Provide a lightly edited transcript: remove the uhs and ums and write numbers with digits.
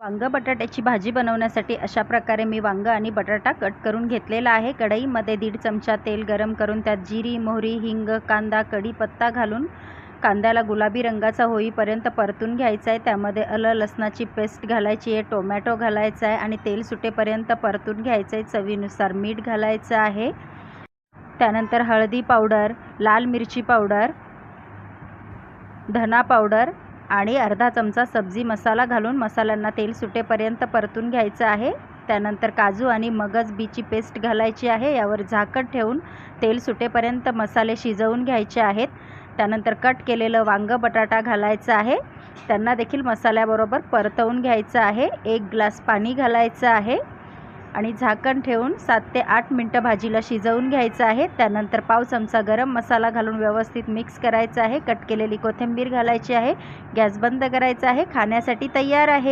वांग बटाट्याची भाजी बनवण्यासाठी अशा प्रकारे मी वांग आणि बटाटा कट करून घेतलेला आहे। कढईमध्ये 1.5 चमचा तेल गरम करून त्यात जिरी, मोहरी, हिंग, कांदा, कढीपत्ता घालून कांद्याला गुलाबी रंगाचा होईपर्यंत परतून घ्यायचा आहे। त्यामध्ये आलं लसणाची पेस्ट घालायची आहे, टोमॅटो घालायचा आहे आणि तेल सुटेपर्यंत परतून घ्यायचं आहे। चवीनुसार मीठ घालायचं आहे। त्यानंतर हळदी पावडर, लाल मिरची पावडर, धना पावडर आणि अर्धा चमचा सब्जी मसाला घालून मसाल्यांना तेल सुटेपर्यंत परतून घ्यायचं आहे। त्यानंतर काजू आणि मगज बीची पेस्ट घालायची आहे। यावर झाकण ठेवून तेल सुटेपर्यंत मसाले शिजवून घ्यायचे आहेत। त्यानंतर कट केलेलं वांग बटाटा घालायचं आहे। त्यांना देखील मसाल्याबरोबर परतवून घ्यायचं आहे। 1 ग्लास पाणी घालायचं आहे आणि झाकण ठेवून 7 ते 8 मिनिटं भाजीला शिजवून घ्यायचं आहे। त्यानंतर पाव चमचा गरम मसाला घालून व्यवस्थित मिक्स करायचं आहे। कट केलेली कोथिंबीर घालायची आहे। गॅस बंद करायचा आहे। खाण्यासाठी तयार आहे।